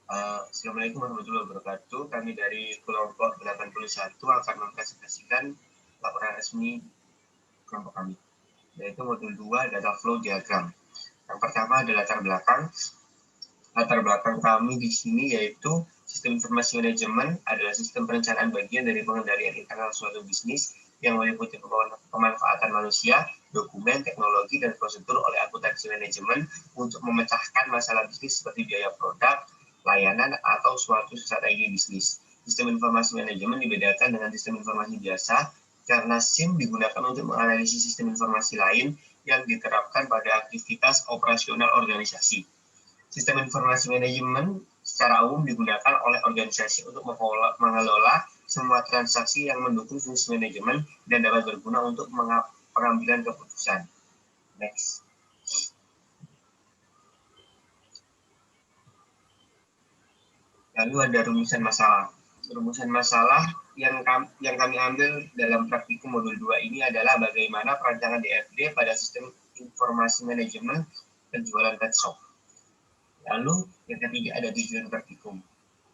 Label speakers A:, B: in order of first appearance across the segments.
A: Assalamualaikum warahmatullahi wabarakatuh. Kami dari kelompok 81 akan mempresentasikan laporan resmi kelompok kami, yaitu modul 2 data flow diagram. Yang pertama adalah latar belakang. Latar belakang kami di sini yaitu sistem informasi manajemen adalah sistem perencanaan bagian dari pengendalian internal suatu bisnis yang meliputi pemanfaatan manusia, dokumen, teknologi, dan prosedur oleh akuntansi manajemen untuk memecahkan masalah bisnis seperti biaya produk, layanan, atau suatu strategi bisnis. Sistem informasi manajemen dibedakan dengan sistem informasi biasa karena SIM digunakan untuk menganalisis sistem informasi lain yang diterapkan pada aktivitas operasional organisasi. Sistem informasi manajemen secara umum digunakan oleh organisasi untuk mengelola semua transaksi yang mendukung fungsi manajemen dan dapat berguna untuk pengambilan keputusan. Next. Lalu ada rumusan masalah. Rumusan masalah yang kami ambil dalam praktikum modul 2 ini adalah bagaimana perancangan DFD pada sistem informasi manajemen penjualan pet shop. Lalu yang ketiga ada tujuan praktikum.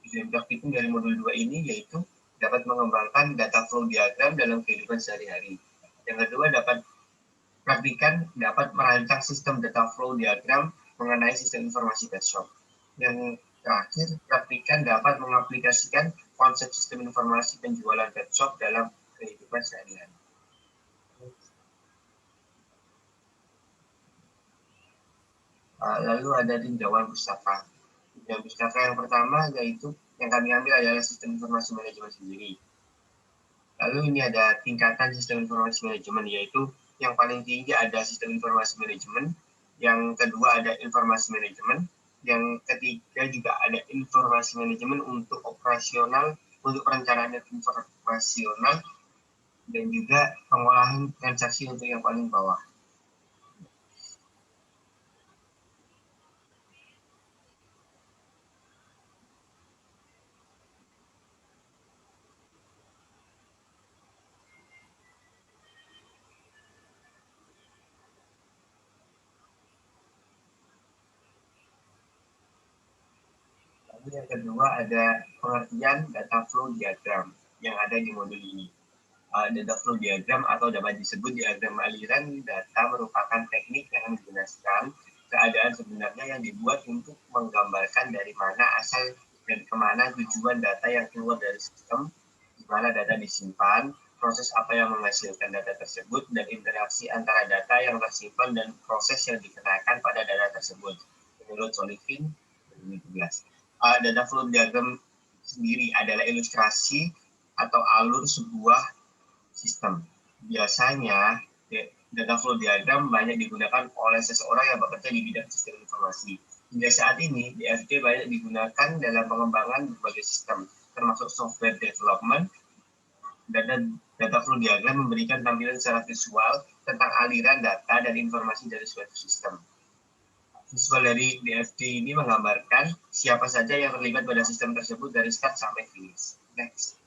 A: Tujuan praktikum dari modul 2 ini yaitu dapat mengembangkan data flow diagram dalam kehidupan sehari-hari. Yang kedua dapat merancang sistem data flow diagram mengenai sistem informasi pet shop. Yang terakhir, praktikan dapat mengaplikasikan konsep sistem informasi penjualan pet shop dalam kehidupan sehari-hari. Lalu ada tinjauan pustaka. Tinjauan pustaka yang pertama yaitu yang kami ambil adalah sistem informasi manajemen sendiri. Lalu ini ada tingkatan sistem informasi manajemen, yaitu yang paling tinggi ada sistem informasi manajemen, yang kedua ada informasi manajemen, yang ketiga juga ada informasi manajemen untuk operasional, untuk perencanaan informasional, dan juga pengolahan transaksi untuk yang paling bawah. Lalu yang kedua ada pengertian data flow diagram yang ada di modul ini. Data flow diagram atau dapat disebut diagram aliran data merupakan teknik yang menjelaskan keadaan sebenarnya yang dibuat untuk menggambarkan dari mana asal dan kemana tujuan data yang keluar dari sistem, di mana data disimpan, proses apa yang menghasilkan data tersebut, dan interaksi antara data yang tersimpan dan proses yang dikenakan pada data tersebut. Menurut Solivin 2017. Data flow diagram sendiri adalah ilustrasi atau alur sebuah sistem. Biasanya data flow diagram banyak digunakan oleh seseorang yang bekerja di bidang sistem informasi. Hingga saat ini, DFD banyak digunakan dalam pengembangan berbagai sistem, termasuk software development. Data flow diagram memberikan tampilan secara visual tentang aliran data dan informasi dari suatu sistem. Visual dari DFD ini menggambarkan siapa saja yang terlibat pada sistem tersebut dari start sampai finish. Next.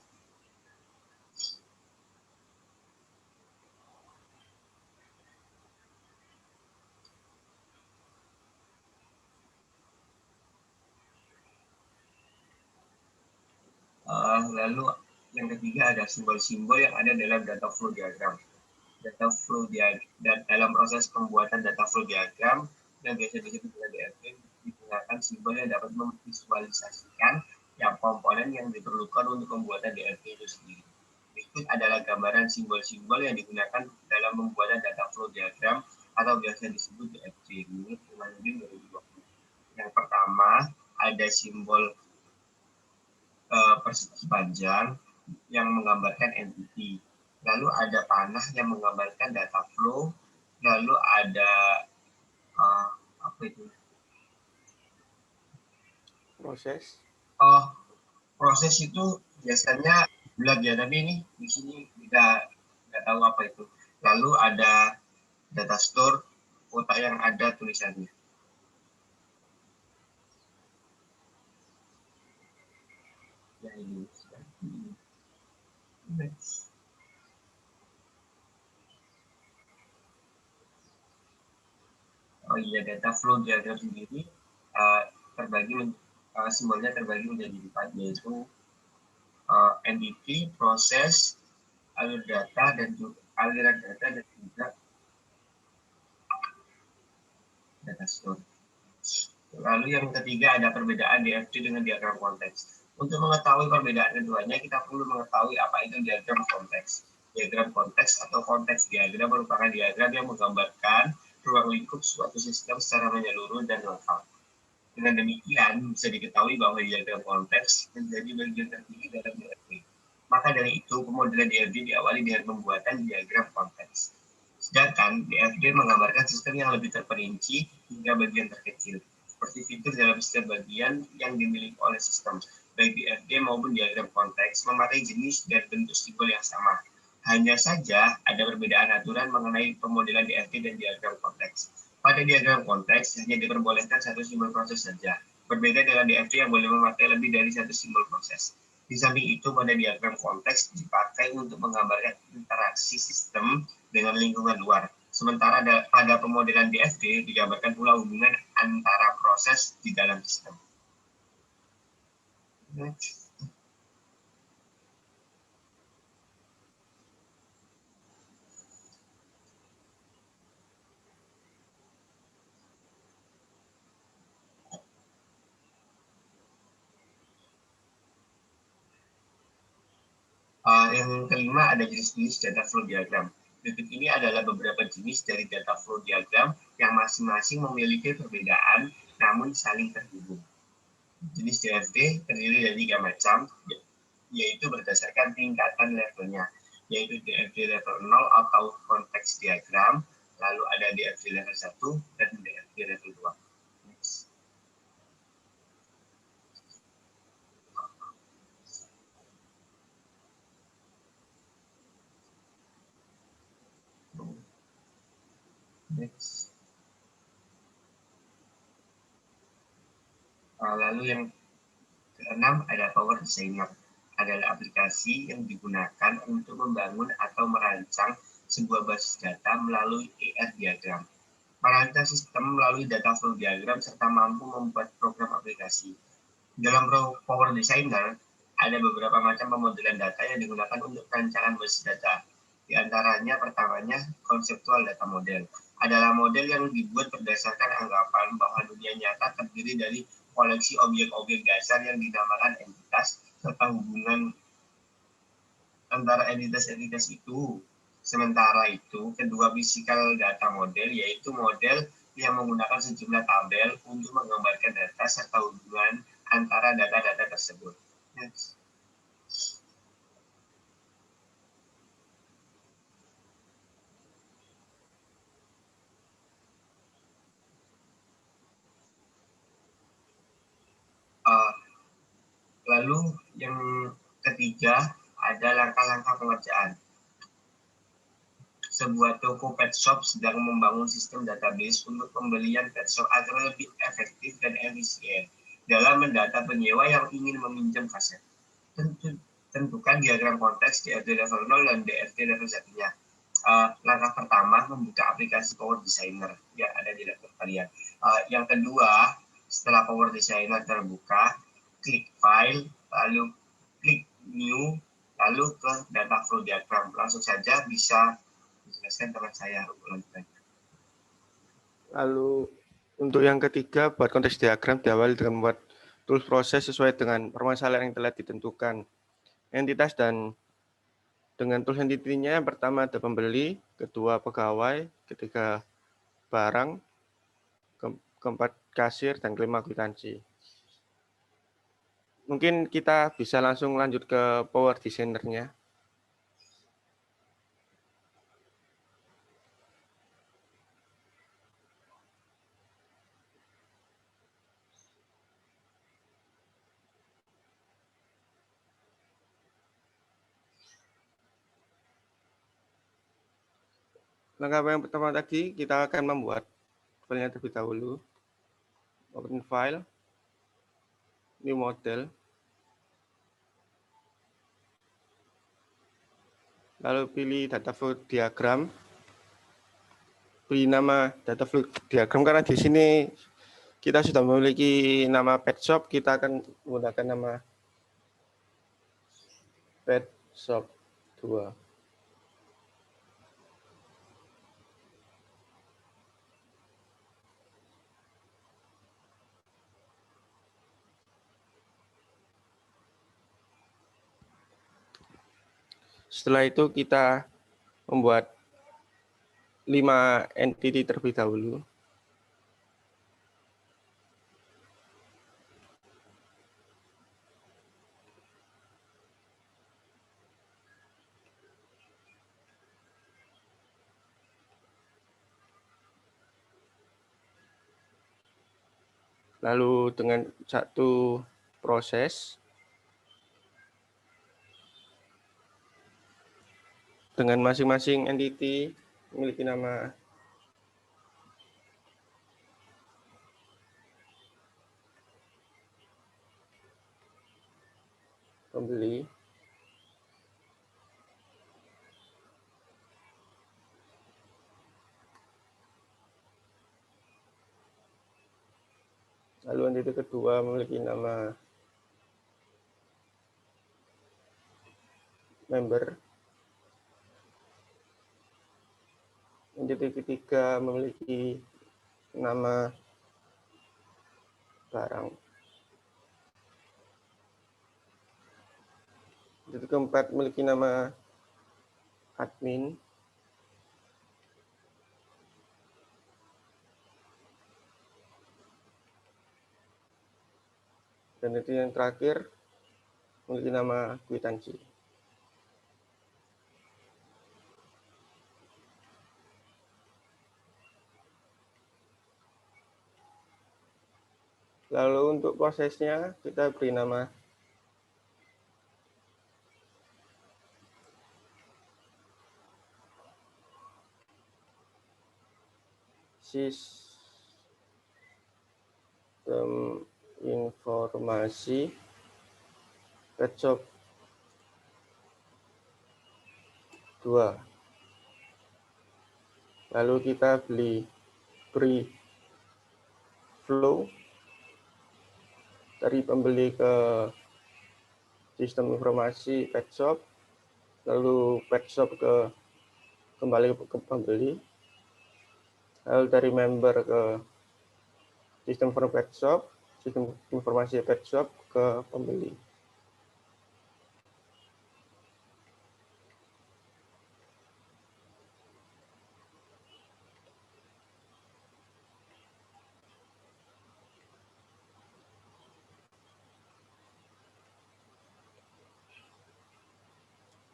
A: Lalu yang ketiga ada simbol-simbol yang ada dalam data flow diagram. Data flow diagram dalam proses pembuatan data flow diagram yang biasa disebut dengan DFD digunakan simbol yang dapat memvisualisasikan yang komponen yang diperlukan untuk pembuatan DFD itu sendiri. Berikut adalah gambaran simbol-simbol yang digunakan dalam pembuatan data flow diagram atau biasa disebut DFD menurut Imanuddin 2020. Yang pertama ada simbol persegi panjang yang menggambarkan entity. Lalu ada panah yang menggambarkan data flow. Lalu ada apa itu?
B: Proses.
A: Proses itu biasanya bulat ya, tapi ini di sini kita nggak tahu apa itu. Lalu ada data store, kotak yang ada tulisannya. Ya ini. Next. Oh iya, data flow diagram sendiri terbagi simbolnya terbagi menjadi 4, yaitu entity, proses, aliran data dan juga data store. Lalu yang ketiga ada perbedaan DFT dengan diagram konteks. Untuk mengetahui perbedaan keduanya, kita perlu mengetahui apa itu diagram konteks. Diagram konteks atau konteks diagram merupakan diagram yang menggambarkan ruang lingkup suatu sistem secara menyeluruh dan lengkap. Dengan demikian, bisa diketahui bahwa diagram konteks menjadi bagian tertinggi dalam DFT. Maka dari itu, pemodelan DFT diawali dengan pembuatan diagram konteks. Sedangkan DFT menggambarkan sistem yang lebih terperinci hingga bagian terkecil, seperti fitur dalam setiap bagian yang dimiliki oleh sistem, baik DFT maupun diagram konteks, memakai jenis dan bentuk simbol yang sama. Hanya saja ada perbedaan aturan mengenai pemodelan DFT dan diagram konteks. Pada diagram konteks, hanya diperbolehkan satu simbol proses saja, berbeda dengan DFT yang boleh memakai lebih dari satu simbol proses. Di samping itu, pada diagram konteks dipakai untuk menggambarkan interaksi sistem dengan lingkungan luar. Sementara pada pemodelan DFT digambarkan pula hubungan antara proses di dalam sistem. Next. Yang kelima ada jenis-jenis data flow diagram. Berikut ini adalah beberapa jenis dari data flow diagram yang masing-masing memiliki perbedaan namun saling terhubung. Jenis DFT terdiri dari 3 macam, yaitu berdasarkan tingkatan levelnya, yaitu DFT level 0 atau konteks diagram, lalu ada DFT level 1 dan DFT level 2. Next. Next. Lalu yang keenam ada Power Designer, adalah aplikasi yang digunakan untuk membangun atau merancang sebuah basis data melalui ER diagram. Merancang sistem melalui data flow diagram serta mampu membuat program aplikasi. Dalam Power Designer, ada beberapa macam pemodelan data yang digunakan untuk perancangan basis data. Di antaranya pertamanya konseptual data model. Adalah model yang dibuat berdasarkan anggapan bahwa dunia nyata terdiri dari koleksi objek-objek dasar yang dinamakan entitas serta hubungan antara entitas-entitas itu. Sementara itu, kedua physical data model yaitu model yang menggunakan sejumlah tabel untuk menggambarkan data serta hubungan antara data-data tersebut. Next. Lalu yang ketiga ada langkah-langkah pengerjaan. Sebuah toko pet shop sedang membangun sistem database untuk pembelian pet shop agar lebih efektif dan efisien dalam mendata penyewa yang ingin meminjam kaset. Tentukan diagram konteks DFT level 0 dan DFT level 1-nya. Langkah pertama, membuka aplikasi Power Designer yang ada di laptop kalian. Yang kedua, setelah Power Designer terbuka, klik File, lalu klik New, lalu ke Data Flow Diagram. Langsung saja bisa dijelaskan teman saya.
B: Lalu untuk yang ketiga, buat konteks diagram diawali dengan membuat tools proses sesuai dengan permasalahan yang telah ditentukan. Entitas dan dengan tools entity-nya yang pertama ada pembeli, kedua pegawai, ketiga barang, keempat kasir, dan kelima kwitansi. Mungkin kita bisa langsung lanjut ke Power Designer-nya. Langkah yang pertama tadi, kita akan membuat filenya terlebih dahulu. Open file, new model, lalu pilih data flow diagram, beri nama data flow diagram karena di sini kita sudah memiliki nama pet shop, kita akan menggunakan nama pet shop 2. Setelah itu kita membuat 5 entity terlebih dahulu. Lalu dengan satu proses dengan masing-masing entity memiliki nama pembeli. Lalu entity kedua memiliki nama member. Entity ketiga memiliki nama barang. Entity keempat memiliki nama admin. Dan entity yang terakhir memiliki nama kwitansi. Lalu untuk prosesnya kita beri nama sistem informasi pet shop 2. Lalu kita beri flow dari pembeli ke sistem informasi pet shop, lalu pet shop kembali ke pembeli, lalu dari member ke sistem pet shop, sistem informasi pet shop ke pembeli.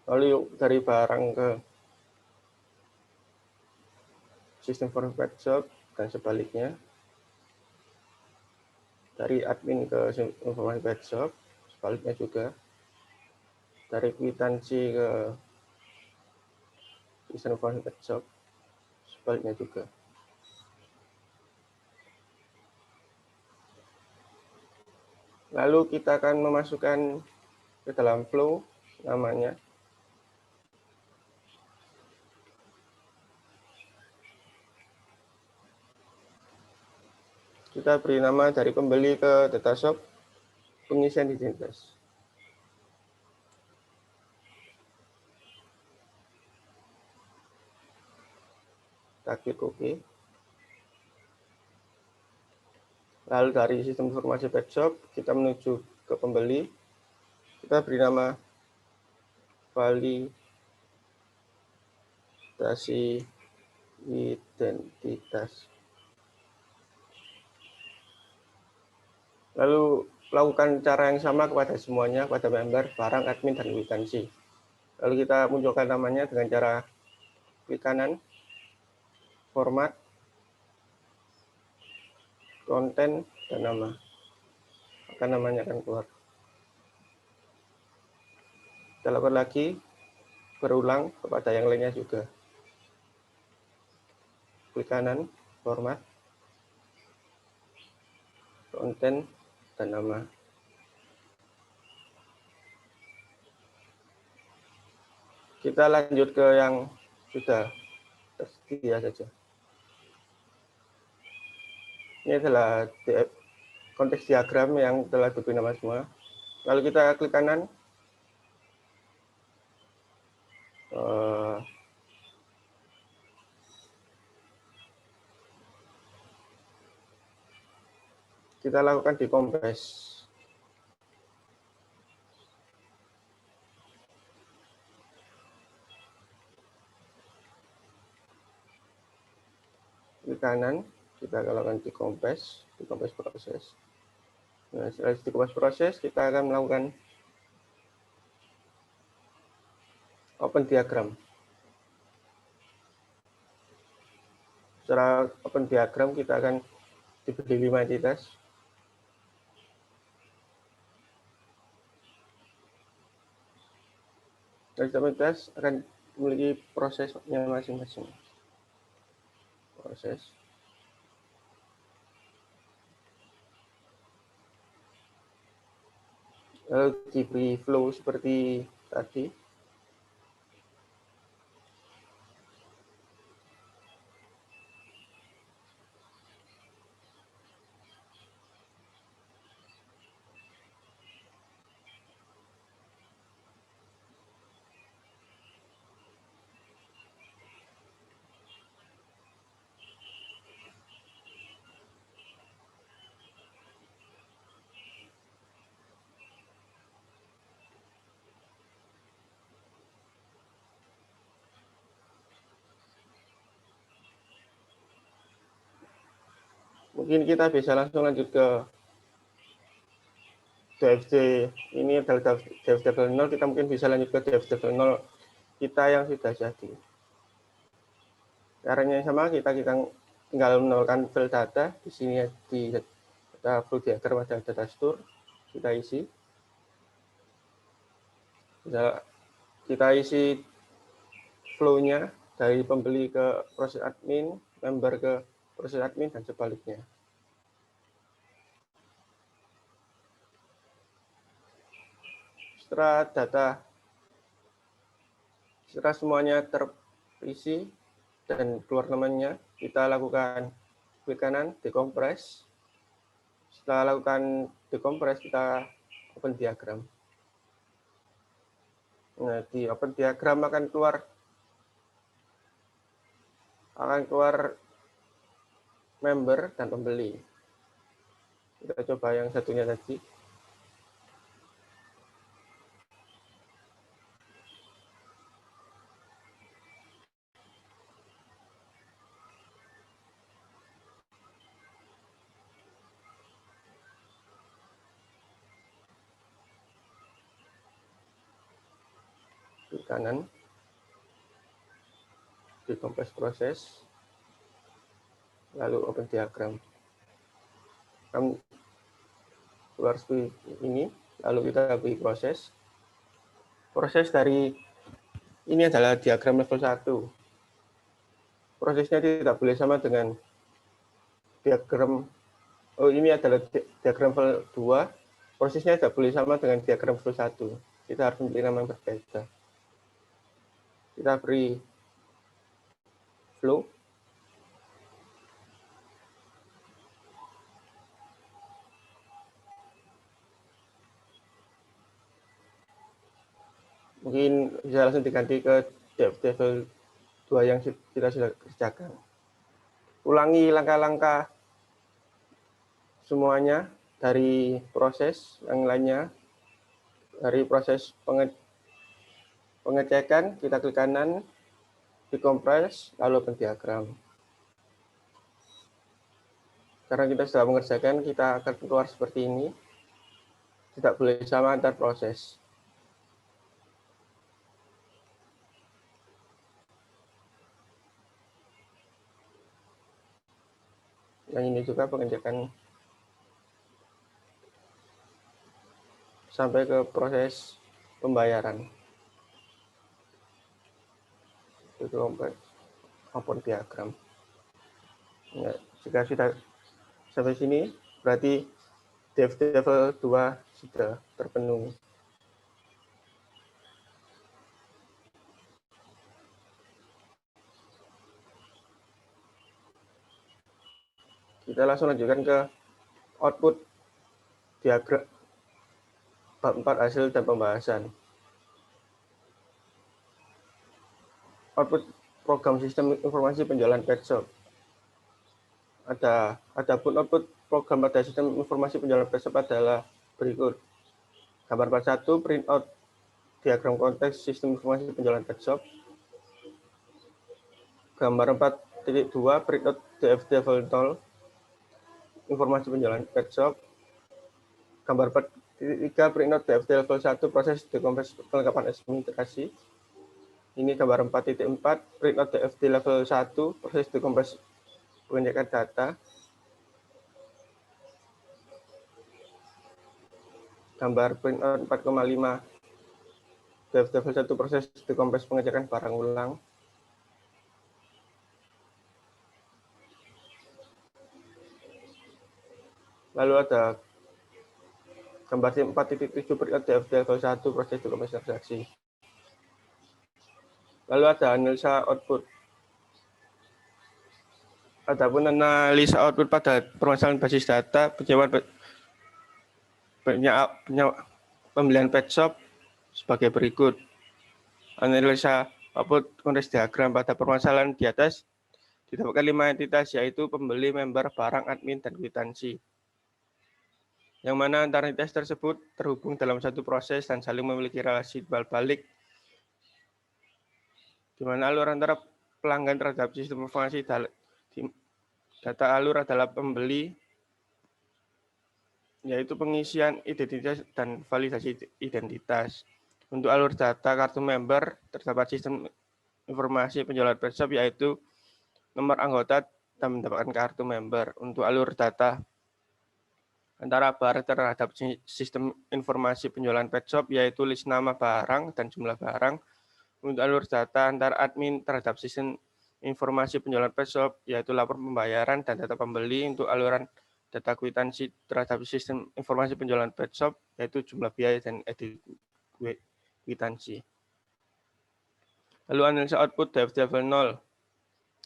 B: Lalu dari barang ke sistem pet shop dan sebaliknya. Dari admin ke informasi pet shop, sebaliknya juga. Dari kwitansi ke sistem informasi pet shop, sebaliknya juga. Lalu kita akan memasukkan ke dalam flow namanya. Kita beri nama dari pembeli ke data shop, pengisian identitas. Kita klik OK. Lalu dari sistem informasi pet shop, kita menuju ke pembeli. Kita beri nama validasi identitas. Lalu lakukan cara yang sama kepada semuanya, kepada member, barang, admin, dan kwitansi. Lalu kita munculkan namanya dengan cara klik kanan, format, konten, dan nama. Maka namanya akan keluar. Kita lakukan lagi, berulang kepada yang lainnya juga. Klik kanan, format, konten, dan nama. Kita lanjut ke yang sudah tersedia saja. Ini adalah konteks diagram yang telah diberi nama semua. Lalu kita klik kanan. Kita lakukan dekompres. Klik kanan, kita lakukan dekompres proses. Nah, setelah dekompres proses, kita akan melakukan open diagram. Secara open diagram, kita akan diberi 5 entitas. Setiap entitas akan memiliki prosesnya masing-masing. Proses. Lalu diberi flow seperti tadi. Mungkin kita bisa langsung lanjut ke DFD. Ini adalah DFD level 0, kita mungkin bisa lanjut ke DFD level 0 kita yang sudah jadi. Caranya sama, kita tinggal menambahkan file data. Di sini di data flow diagram ada data store, kita isi. Kita isi flow-nya dari pembeli ke proses admin, member ke proses admin, dan sebaliknya. Setelah semuanya terisi dan keluar namanya, kita lakukan klik kanan, dekompres. Setelah lakukan dekompres, kita open diagram. Nah, di open diagram akan keluar member dan pembeli. Kita coba yang satunya tadi. Klik kanan, dekompres proses, lalu open diagram. Keluar seperti ini, lalu kita beri proses. Proses dari ini adalah diagram level 1. Prosesnya tidak boleh sama dengan diagram, ini adalah diagram level 2. Prosesnya tidak boleh sama dengan diagram level 1. Kita harus memilih nama yang berbeda. Kita beri flow. Mungkin bisa langsung diganti ke level 2 yang kita sudah kerjakan. Ulangi langkah-langkah semuanya dari proses yang lainnya. Dari proses pengecekan, kita klik kanan, dekompres, lalu open diagram. Karena kita sudah mengerjakan, kita akan keluar seperti ini. Tidak boleh sama antar proses. Yang ini juga pengecekan sampai ke proses pembayaran. Itu open diagram. Ya, jika sudah sampai sini, berarti level 2 sudah terpenuhi. Kita langsung lanjutkan ke output diagram bab 4 hasil dan pembahasan. Output program sistem informasi penjualan pet shop. Adapun output program pada sistem informasi penjualan pet shop adalah berikut. Gambar 41 print out diagram konteks sistem informasi penjualan pet shop. Gambar 4.2 print out DFT level 0 informasi penjualan pet shop. Gambar 4.3 print out DFT level 1 proses dekompres kelengkapan administrasi. Ini gambar 4.4 print out DFT level 1 proses dekompres pengecekan data. Gambar print out 4,5 DFT level 1 proses dekompres pengecekan barang ulang. Lalu ada gambar 4.7 print out DFT level 1 proses dekompres transaksi. Lalu ada analisa output. Adapun analisa output pada permasalahan basis data pembelian pet shop sebagai berikut. Analisa output konteks diagram pada permasalahan di atas didapatkan 5 entitas, yaitu pembeli, member, barang, admin, dan kwitansi. Yang mana antara entitas tersebut terhubung dalam satu proses dan saling memiliki relasi timbal balik, di mana alur antara pelanggan terhadap sistem informasi data alur adalah pembeli, yaitu pengisian identitas dan validasi identitas. Untuk alur data kartu member terdapat sistem informasi penjualan pet shop, yaitu nomor anggota dan mendapatkan kartu member. Untuk alur data antara barang terhadap sistem informasi penjualan pet shop, yaitu list nama barang dan jumlah barang. Untuk alur data antara admin terhadap sistem informasi penjualan pet shop, yaitu lapor pembayaran dan data pembeli. Untuk aluran data kwitansi terhadap sistem informasi penjualan pet shop, yaitu jumlah biaya dan edit kwitansi. Lalu analisa output DFT level 0.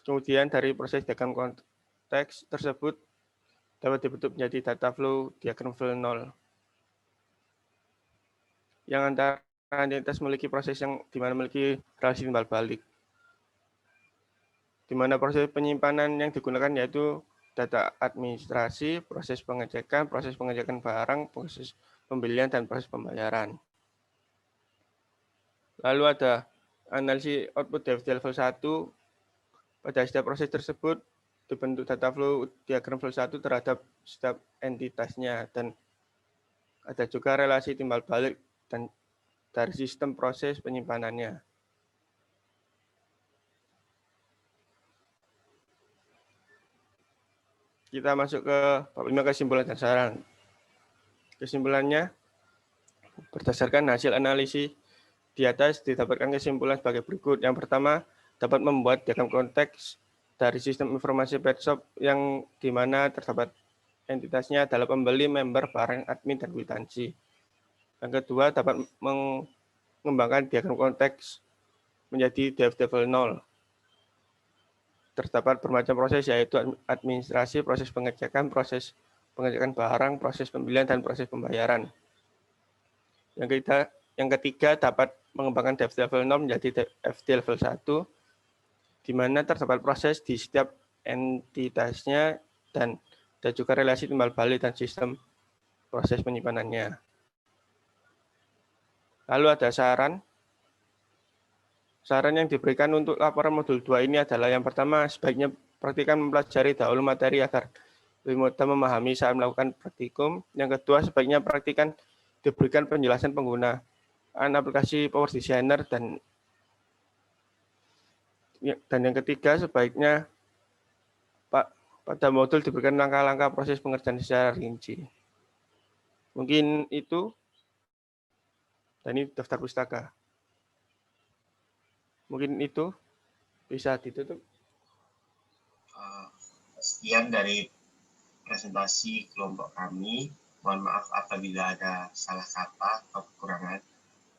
B: Kemudian dari proses diagram konteks tersebut dapat dibentuk menjadi data flow diagram level 0. Yang antara entitas memiliki proses yang dimana memiliki relasi timbal balik. Di mana proses penyimpanan yang digunakan yaitu data administrasi, proses pengecekan barang, proses pembelian, dan proses pembayaran. Lalu ada analisis output DFT level 1. Pada setiap proses tersebut dibentuk data flow diagram level 1 terhadap setiap entitasnya, dan ada juga relasi timbal balik dan dari sistem proses penyimpanannya. Kita masuk ke bab 5 kesimpulan dan saran. Kesimpulannya, berdasarkan hasil analisis di atas didapatkan kesimpulan sebagai berikut. Yang pertama, dapat membuat diagram konteks dari sistem informasi pet shop yang dimana terdapat entitasnya adalah pembeli, member, barang, admin, dan kwitansi. Yang kedua, dapat mengembangkan diagram konteks menjadi DFT level 0. Terdapat bermacam proses, yaitu administrasi, proses pengecekan barang, proses pembelian, dan proses pembayaran. Yang ketiga, dapat mengembangkan DFT level 0 menjadi DFT level 1, di mana terdapat proses di setiap entitasnya dan ada juga relasi timbal balik dan sistem proses penyimpanannya. Lalu ada saran. Saran yang diberikan untuk laporan modul 2 ini adalah yang pertama, sebaiknya praktikan mempelajari dahulu materi agar lebih mudah memahami saat melakukan praktikum. Yang kedua, sebaiknya praktikan diberikan penjelasan penggunaan aplikasi Power Designer, dan yang ketiga, sebaiknya pada modul diberikan langkah-langkah proses pengerjaan secara rinci. Mungkin itu, dan ini daftar pustaka. Mungkin itu bisa ditutup.
A: Sekian dari presentasi kelompok kami. Mohon maaf apabila ada salah kata atau kekurangan.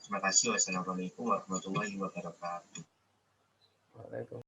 A: Terima kasih. Wassalamualaikum warahmatullahi wabarakatuh.
B: Waalaikumsalam.